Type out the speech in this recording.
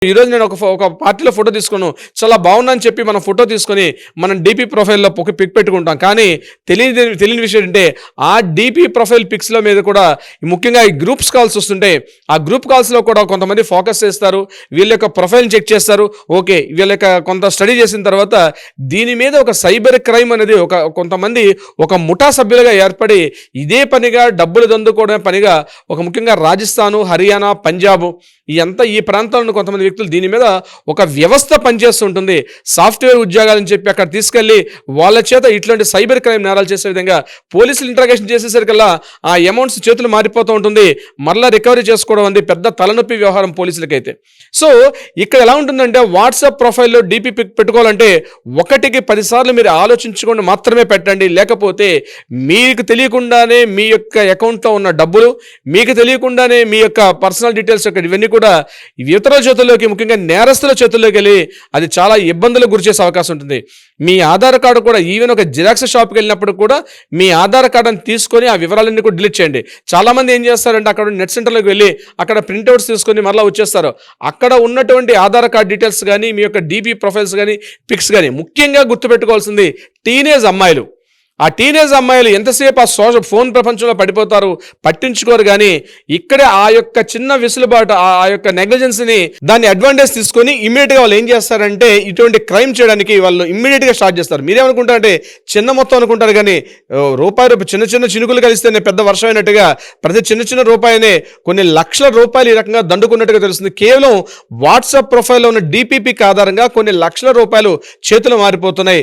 ఈరోజు నేను ఒక పార్టీలో ఫోటో తీసుకున్నాను. చాలా బాగుందని చెప్పి మనం ఫోటో తీసుకొని మనం డీపీ ప్రొఫైల్‌లో ఒక పిక్ పెట్టుకుంటాం. కానీ తెలియని విషయం ఏంటంటే ఆ డీపీ ప్రొఫైల్ పిక్స్‌ల మీద కూడా ముఖ్యంగా ఈ గ్రూప్స్ కాల్స్ వస్తుంటాయి. ఆ గ్రూప్ కాల్స్‌లో కూడా కొంతమంది ఫోకస్ చేస్తారు. వీళ్ళ యొక్క ప్రొఫైల్‌ని చెక్ చేస్తారు. ఓకే. వీళ్ళ యొక్క కొంత స్టడీ చేసిన తర్వాత దీని మీద ఒక సైబర్ క్రైమ్ అనేది కొంతమంది ఒక ముఠా సభ్యులుగా ఏర్పడి ఇదే పనిగా డబ్బులు దండుకోవడమే పనిగా ముఖ్యంగా రాజస్థాను, హర్యానా, పంజాబ్ ఈ ప్రాంతాలను కొంతమంది వ్యక్తులు దీని మీద ఒక వ్యవస్థ పనిచేస్తుంటుంది. సాఫ్ట్వేర్ ఉద్యోగాలని చెప్పి అక్కడ తీసుకెళ్లి వాళ్ళ చేత ఇట్లాంటి సైబర్ క్రైమ్ నేరాలు చేసే విధంగా పోలీసులు ఇంట్రాగేషన్ చేసేసరికల్లా ఆ అమౌంట్స్ చేతులు మారిపోతూ ఉంటుంది. మరలా రికవరీ చేసుకోవడం అనేది పెద్ద తలనొప్పి వ్యవహారం పోలీసులకైతే. సో ఇక్కడ ఎలా ఉంటుందంటే వాట్సాప్ ప్రొఫైల్లో డీపీ పిక్ పెట్టుకోవాలంటే 1కి 10 సార్లు మీరు ఆలోచించుకొని మాత్రమే పెట్టండి. లేకపోతే మీకు తెలియకుండానే మీ యొక్క అకౌంట్లో ఉన్న డబ్బులు, మీకు తెలియకుండానే మీ యొక్క పర్సనల్ డీటెయిల్స్ ఇవన్నీ కూడా ఇతరుల చేతుల్లోకి, ముఖ్యంగా నేరస్తుల చేతుల్లోకి వెళ్ళి అది చాలా ఇబ్బందులకు గురి చేసే అవకాశం ఉంటుంది. మీ ఆధార్ కార్డు కూడా ఈవెన్ ఒక జిరాక్స్ షాప్కి వెళ్ళినప్పుడు కూడా మీ ఆధార్ కార్డుని తీసుకొని ఆ వివరాలన్నీ కూడా డిలీట్ చేయండి. చాలామంది ఏం చేస్తారంటే అక్కడ నెట్ సెంటర్లోకి వెళ్ళి అక్కడ ప్రింట్అవుట్స్ తీసుకొని మరలా వచ్చేస్తారు. అక్కడ ఉన్నటువంటి ఆధార్ కార్డ్ డీటెయిల్స్ కానీ, మీ యొక్క డీపీ ప్రొఫైల్స్ కానీ, పిక్స్ కానీ, ముఖ్యంగా గుర్తుపెట్టుకోవాల్సింది టీనేజ్ అమ్మాయిలు. ఆ టీనేజ్ అమ్మాయిలు ఎంతసేపు ఆ ఫోన్ ప్రపంచంలో పడిపోతారు, పట్టించుకోరు. కానీ ఇక్కడే ఆ యొక్క చిన్న విసులుబాటు, ఆ యొక్క నెగ్లిజెన్స్ని దాన్ని అడ్వాంటేజ్ తీసుకొని ఇమ్మీడియట్గా వాళ్ళు ఏం చేస్తారంటే ఇటువంటి క్రైమ్ చేయడానికి వాళ్ళు ఇమ్మీడియట్గా స్టార్ట్ చేస్తారు. మీరేమనుకుంటారంటే చిన్న మొత్తం అనుకుంటారు, కానీ రూపాయి చిన్న చిన్న చినుకులు కలిస్తేనే పెద్ద వర్షం అయినట్టుగా ప్రతి చిన్న రూపాయినే కొన్ని లక్షల రూపాయలు ఈ రకంగా దండుకున్నట్టుగా తెలుస్తుంది. కేవలం వాట్సాప్ ప్రొఫైల్లో ఉన్న డీపీపీకి ఆధారంగా కొన్ని లక్షల రూపాయలు చేతులు మారిపోతున్నాయి.